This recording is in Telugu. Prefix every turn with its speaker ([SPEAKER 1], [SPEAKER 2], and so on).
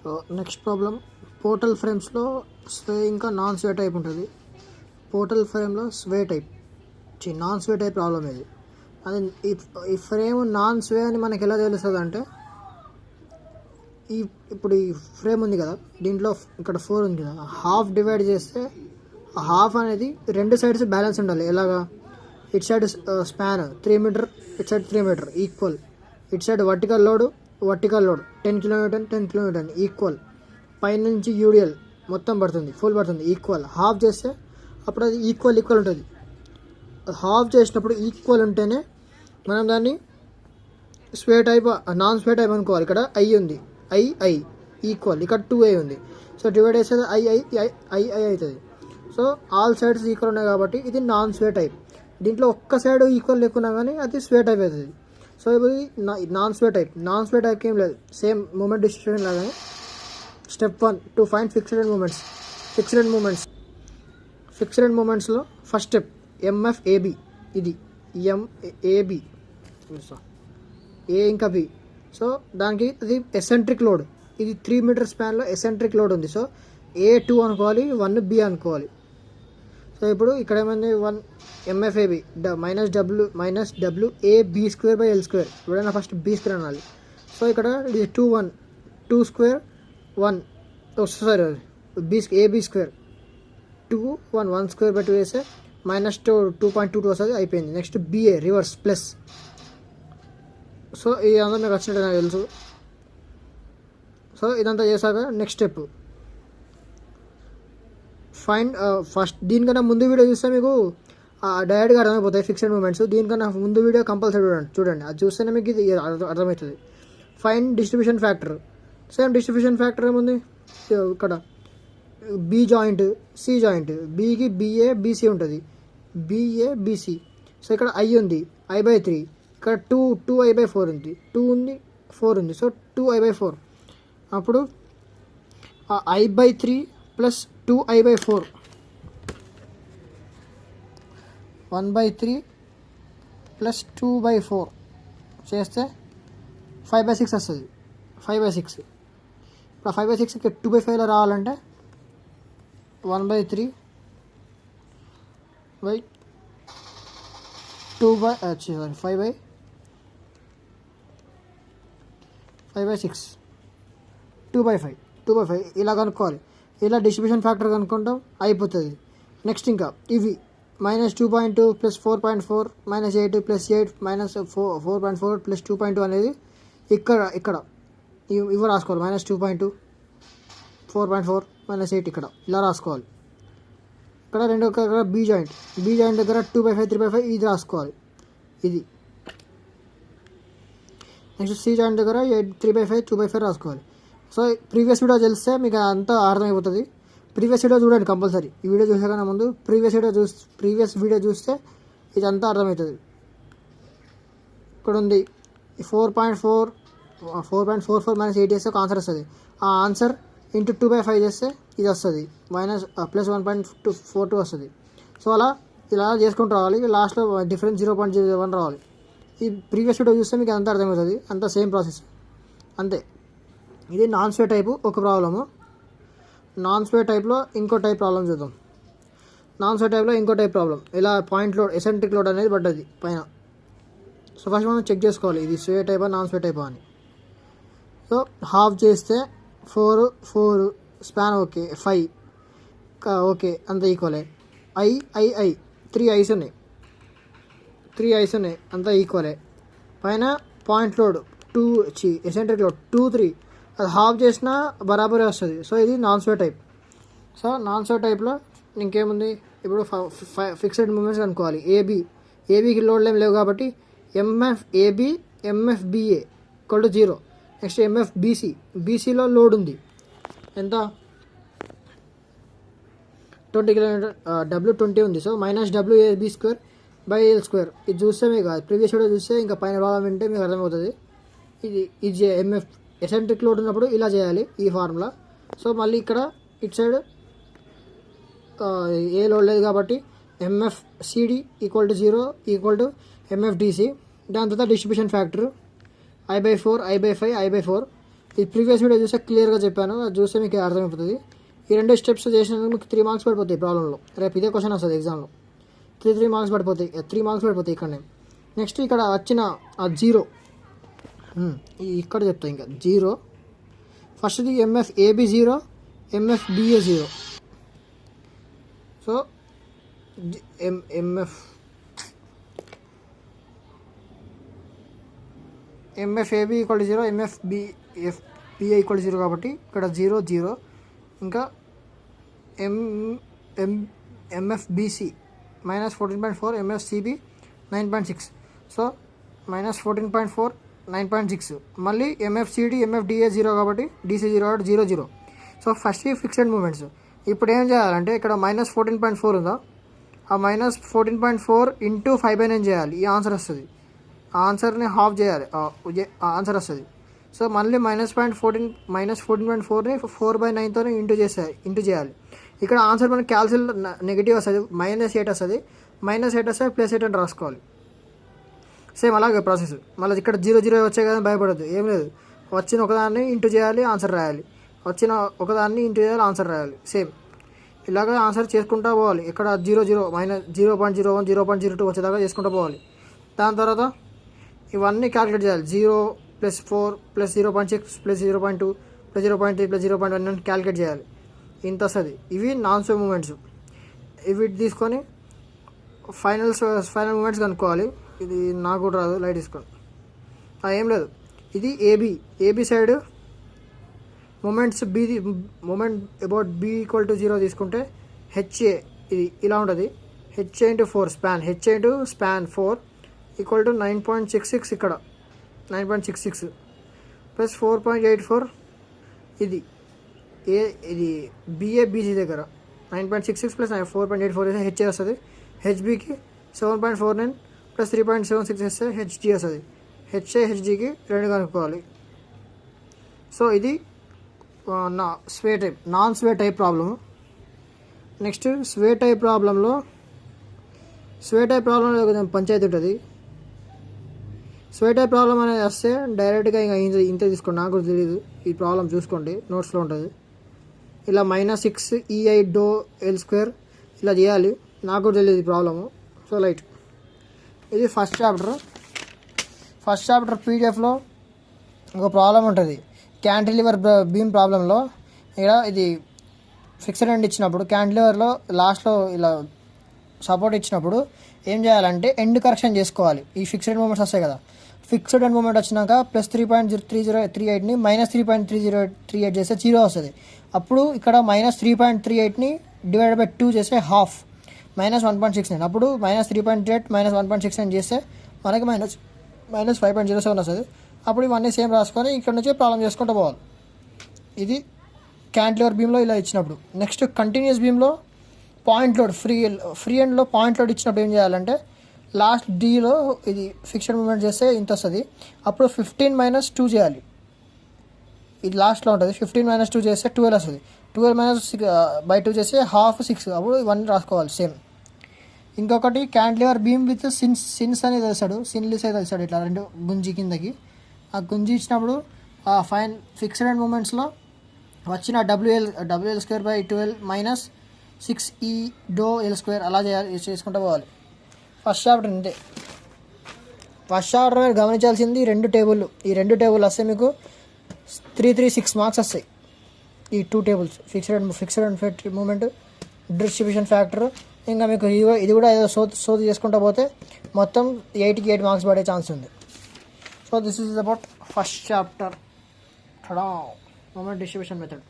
[SPEAKER 1] సో నెక్స్ట్ ప్రాబ్లం, పోర్టల్ ఫ్రేమ్స్లో స్వే ఇంకా నాన్ స్వే టైప్ ఉంటుంది. పోర్టల్ ఫ్రేమ్లో స్వే type non sway type problem ఇది. అది ఈ ఫ్రేమ్ నాన్ స్వే అని మనకి ఎలా తెలుస్తుంది అంటే, ఇప్పుడు ఈ ఫ్రేమ్ ఉంది కదా, దీంట్లో ఇక్కడ 4 ఉంది కదా, హాఫ్ డివైడ్ చేస్తే ఆ హాఫ్ అనేది రెండు సైడ్స్ బ్యాలెన్స్ ఉండాలి. ఎలాగా, ఇటు సైడ్ స్పాన్ 3 మీటర్, ఇటు సైడ్ 3 మీటర్ ఈక్వల్, ఇటు side vertical load 10 kilometer 10 kilometer equal, పైనుంచి యూడిఎల్ మొత్తం పడుతుంది, ఫుల్ పడుతుంది ఈక్వల్. హాఫ్ చేస్తే అప్పుడు అది ఈక్వల్ ఉంటుంది. హాఫ్ చేసినప్పుడు ఈక్వల్ ఉంటేనే మనం దాన్ని స్వే టైప్ నాన్ స్వే టైప్ అనుకోవాలి. ఇక్కడ ఐ ఉంది, ఐ ఈక్వల్, ఇక్కడ 2i ఉంది. సో డివైడ్ చేస్తే ఐ అవుతుంది. సో ఆల్ సైడ్స్ ఈక్వల్ ఉన్నాయి కాబట్టి ఇది నాన్ స్వే టైప్. దీంట్లో ఒక్క సైడ్ ఈక్వల్ లేకున్నా కానీ అది స్వే టైప్ అవుతుంది. సో ఇది నాన్ స్వే టైప్కి ఏం లేదు, సేమ్ మూమెంట్ డిస్ట్రిబ్యూషన్ లాగానే. స్టెప్ 1 టు ఫైండ్ ఫిక్స్డ్ మూమెంట్స్లో ఫస్ట్ స్టెప్ MFAB. ఇది MAB ఏ ఇంకా బి. సో దానికి ఇది ఎసెంట్రిక్ లోడ్, ఇది 3 మీటర్ స్పాన్లో ఎసెంట్రిక్ లోడ్ ఉంది. సో A2 అనుకోవాలి, 1B అనుకోవాలి. సో ఇప్పుడు ఇక్కడ ఏమైంది, 1 MFAB మైనస్ WAB²/L². ఎప్పుడైనా ఫస్ట్ B² అనాలి. సో ఇక్కడ ఇది 2 స్క్వేర్ 1 సారీ AB² 1 స్క్వేర్/2 వేస్తే -2.22 వస్తుంది, అయిపోయింది. Next BA reverse plus. So ఇదంతా మీకు వచ్చినట్టు నాకు తెలుసు. సో ఇదంతా చేశాక నెక్స్ట్ స్టెప్ ఫైండ్ ఫస్ట్. దీనికన్నా ముందు వీడియో చూస్తే మీకు డైరెక్ట్గా అర్థమైపోతాయి ఫిక్స్డ్ మూమెంట్స్. దీనికన్నా ముందు వీడియో కంపల్సరీ చూడండి, అది చూస్తేనే మీకు ఇది అర్థమవుతుంది. Find distribution factor. Same distribution factor ఏముంది, ఇక్కడ B జాయింట్ C జాయింట్, Bకి BA BC ఉంటుంది, BA BC. సో ఇక్కడ I ఉంది, I/3. ఇక్కడ 2I/4 ఉంది, 2 ఉంది 4 ఉంది. So 2I/4. అప్పుడు I/3 ప్లస్ 2I/4 1/3 ప్లస్ 2/4 చేస్తే 5/6 వస్తుంది. 5/6 ఇప్పుడు 5/6 ఇక్కడ 2/5లో రావాలంటే 1/3 బై 5/6 2/5 ఇలా కనుక్కోవాలి. ఇలా డిస్ట్రిబ్యూషన్ ఫ్యాక్టర్ కనుక్కుంటాం, అయిపోతుంది. నెక్స్ట్ ఇంకా ఇవి -2.2 ప్లస్ 4.4 -8 ప్లస్ 8 -4.4 ప్లస్ 2.2 అనేది ఇక్కడ ఇవి రాసుకోవాలి. -2.2 4.4 -8 ఇక్కడ ఇలా రాసుకోవాలి. ఇక్కడ ఇక్కడ B జాయింట్ దగ్గర 2/5 3/5 ఇది రాసుకోవాలి. ఇది నెక్స్ట్ C జాయింట్ దగ్గర 3/5 2/5 రాసుకోవాలి. సో ప్రీవియస్ వీడియో తెలిస్తే మీకు అంతా అర్థమైపోతుంది. ప్రీవియస్ వీడియో చూడండి కంపల్సరీ. ఈ వీడియో చూసేకన్నా ముందు ప్రీవియస్ వీడియో చూస్తే ఇదంతా అర్థమవుతుంది. ఇక్కడ ఉంది 4.44 -8 చేస్తే ఒక ఆన్సర్ వస్తుంది. ఆ ఆన్సర్ ఇంటూ 2/5 చేస్తే ఇది వస్తుంది, ప్లస్ 1.42 వస్తుంది. సో ఇలా చేసుకుంటూ రావాలి. లాస్ట్లో డిఫరెన్స్ 0.01 రావాలి. ఈ ప్రీవియస్ వీడియో చూస్తే మీకు అంతా అర్థమవుతుంది. అంతా సేమ్ ప్రాసెస్ అంతే. ఇది నాన్ స్వే టైపు ఒక ప్రాబ్లము. నాన్ స్వే టైప్లో ఇంకో టైప్ ప్రాబ్లం చూద్దాం. నాన్ స్వే టైప్లో ఇంకో టైప్ ప్రాబ్లం, ఇలా పాయింట్ లోడ్ ఎసెంట్రిక్ లోడ్ అనేది పడ్డది పైన. సో ఫస్ట్ మనం చెక్ చేసుకోవాలి ఇది స్వే టైపా నాన్ స్వే టైపా అని. సో హాఫ్ చేస్తే 4 స్పాన్ ఓకే, 5 ఓకే, అంత ఈక్వలే. ఐ 3 ఐస్ ఉన్నాయి, అంతా ఈక్వలే. పైన పాయింట్ లోడ్ ఎసెంట్రిక్ లోడ్ 2 3, అది హాఫ్ చేసినా బరాబరే వస్తుంది. సో ఇది non sway type. So non స్వే టైప్లో ఇంకేముంది, ఇప్పుడు ఫిక్స్డ్ మూమెంట్స్ అనుకోవాలి. ఏబీకి లోడ్లు ఏం లేవు కాబట్టి MFAB MFBA = 0. నెక్స్ట్ MFBCలో లోడ్ ఉంది ఎంత, 20 కిలోమీటర్, W20 ఉంది. So -WAB²/L². ఇది చూస్తే మీకు ప్రీవియస్ వీడియో చూస్తే ఇంకా పైన భాగం వింటే మీకు అర్థమవుతుంది. ఇది MF ఎసెంట్రిక్ లోడ్ ఉన్నప్పుడు ఇలా చేయాలి ఈ ఫార్ములా. సో మళ్ళీ ఇక్కడ ఇటు సైడ్ ఏ లోడ్ లేదు కాబట్టి MFCD = 0 = MFDC. దాని తర్వాత distribution factor I/4 I/5 I/4. ఈ ప్రీవియస్ వీడియో చూస్తే క్లియర్గా చెప్పాను, అది చూస్తే మీకు అర్థమైపోతుంది. ఈ 2 స్టెప్స్ చేసినందుకు మీకు 3 మార్క్స్ పడిపోతాయి ప్రాబ్లంలో. రేపు ఇదే క్వశ్చన్ వస్తుంది ఎగ్జామ్లో. 3 మార్క్స్ పడిపోతాయి, 3 మార్క్స్ పడిపోతాయి ఇక్కడనే. నెక్స్ట్ ఇక్కడ వచ్చిన ఆ జీరో ఇక్కడ చెప్తా. ఇంకా జీరో ఫస్ట్ది MFAB 0, MFBA 0. So MFAB = 0, MFBA = 0 కాబట్టి ఇక్కడ 0 0. ఇంకా MFBC -14.4, MFCB 9.6. సో -14.4 9.6. మళ్ళీ MFCD MFDA 0 కాబట్టి DC 0 కాబట్టి 0 0. So first fixed moments. ఇప్పుడు ఏం చేయాలంటే ఇక్కడ -14.4 ఉందా, ఆ -14.4 × 5/9 చేయాలి. ఈ ఆన్సర్ వస్తుంది. ఆ ఆన్సర్ని హాఫ్ చేయాలి, ఆన్సర్ వస్తుంది. సో మళ్ళీ -14.4ని 4/9తో ఇంటూ చేయాలి. ఇక్కడ ఆన్సర్ మనకి క్యాల్సిల్ నెగిటివ్ వస్తుంది, -8 వస్తుంది. -8 వస్తే +8 అని రాసుకోవాలి. సేమ్ అలాగే ప్రాసెస్. మళ్ళీ ఇక్కడ 0 0 వచ్చాయి కదా భయపడద్దు, ఏం లేదు. వచ్చిన ఒకదాన్ని ఇంటూ చేయాలి, ఆన్సర్ రాయాలి. వచ్చిన ఒకదాన్ని ఇంటూ చేయాలి, ఆన్సర్ రాయాలి. సేమ్ ఇలాగ ఆన్సర్ చేసుకుంటూ పోవాలి. ఇక్కడ 0 0 -0.01 0.02 వచ్చేదాకా చేసుకుంటూ పోవాలి. దాని తర్వాత ఇవన్నీ క్యాలిక్యులేట్ చేయాలి. 0 + 4 + 0.6 + 0.2 + 0.3 + 0.1 అని క్యాలిక్యులేట్ చేయాలి. ఇంత వస్తుంది. ఇవి నాన్ స్వే మూమెంట్స్. ఇవి తీసుకొని ఫైనల్ మూమెంట్స్ కనుక్కోవాలి. ఇది నాకు కూడా రాదు, లైట్ తీసుకోండి. ఏం లేదు, ఇది AB side moments. Moment about B = 0 తీసుకుంటే HA ఇది ఇలా ఉంటుంది. HA × 4 span, HA × span 4 = 9.66. ఇక్కడ 9.66 + 4.84. ఇది BC దగ్గర 9.66 + 4.84 HA వస్తుంది. HBకి 7.49 + 3.76 వేస్తే HG వస్తుంది. HGకి 2 కనుక్కోవాలి. సో ఇది non sway type problem. Next sway type ప్రాబ్లంలో కొంచెం పంచాయతీ ఉంటుంది. స్వే టైప్ ప్రాబ్లం అనేది వస్తే డైరెక్ట్గా ఇంకా ఇంత తీసుకోండి, నాకు కూడా తెలియదు. ఈ ప్రాబ్లం చూసుకోండి, నోట్స్లో ఉంటుంది. ఇలా -6 EI డో L² ఇలా చేయాలి. నాకు కూడా తెలియదు ఈ ప్రాబ్లము. So light. ఇది ఫస్ట్ చాప్టర్ PDF-లో ఒక ప్రాబ్లం ఉంటుంది. క్యాంటిలివర్ బీమ్ ప్రాబ్లంలో ఇక్కడ ఇది ఫిక్స్డ్ ఎండ్ ఇచ్చినప్పుడు క్యాంటిలివర్లో లాస్ట్లో ఇలా సపోర్ట్ ఇచ్చినప్పుడు ఏం చేయాలంటే ఎండ్ కరెక్షన్ చేసుకోవాలి. ఈ ఫిక్స్డ్ మూమెంట్స్ వస్తాయి కదా, ఫిక్స్డ్ ఎండ్ మూమెంట్ వచ్చినాక +3.3038ని -3.3038 చేస్తే 0 వస్తుంది. అప్పుడు ఇక్కడ -3.38ని /2 చేస్తే హాఫ్ -1.69. అప్పుడు -3.38 -1.69 చేస్తే మనకి -5.07 వస్తుంది. అప్పుడు ఇవన్నీ సేమ్ రాసుకొని ఇక్కడ నుంచి ప్రాబ్లం చేసుకుంటూ పోవాలి. ఇది క్యాంటిలివర్ బీమ్లో ఇలా ఇచ్చినప్పుడు. నెక్స్ట్ కంటిన్యూస్ బీమ్లో పాయింట్ లోడ్ ఫ్రీ ఎండ్లో పాయింట్ లోడ్ ఇచ్చినప్పుడు ఏం చేయాలంటే లాస్ట్ డీలో ఇది ఫిక్స్డ్ మూమెంట్ చేస్తే ఇంత వస్తుంది. అప్పుడు 15 - 2 చేయాలి. ఇది లాస్ట్లో ఉంటుంది. 15 - 2 చేస్తే 12 వస్తుంది. 12 - 2 చేస్తే హాఫ్ 6. అప్పుడు ఇవన్నీ రాసుకోవాలి సేమ్. ఇంకొకటి క్యాంటిలివర్ బీమ్ విత్ సిన్స్ అనేది తెలుస్తాడు, సిన్లిస్ అయితే తెలుస్తాడు. ఇట్లా 2 గుంజి కిందకి ఆ గుంజి ఇచ్చినప్పుడు ఆ ఫిక్స్డ్ ఎండ్ మూమెంట్స్లో వచ్చిన WL²/12 -6E డో L² అలా చేసుకుంటూ పోవాలి. ఫస్ట్ చాప్టర్ ఇంతే. ఫస్ట్ చాప్టర్ మీరు గమనించాల్సింది ఈ 2 టేబుల్ వస్తే మీకు 336 మార్క్స్ వస్తాయి. ఈ 2 tables fixed and moment, distribution factor. ఇంకా మీకు ఇది కూడా ఏదో సోది చేసుకుంటూ పోతే మొత్తం 8కి 8 మార్క్స్ పడే ఛాన్స్ ఉంది. So this is about first chapter moment distribution method.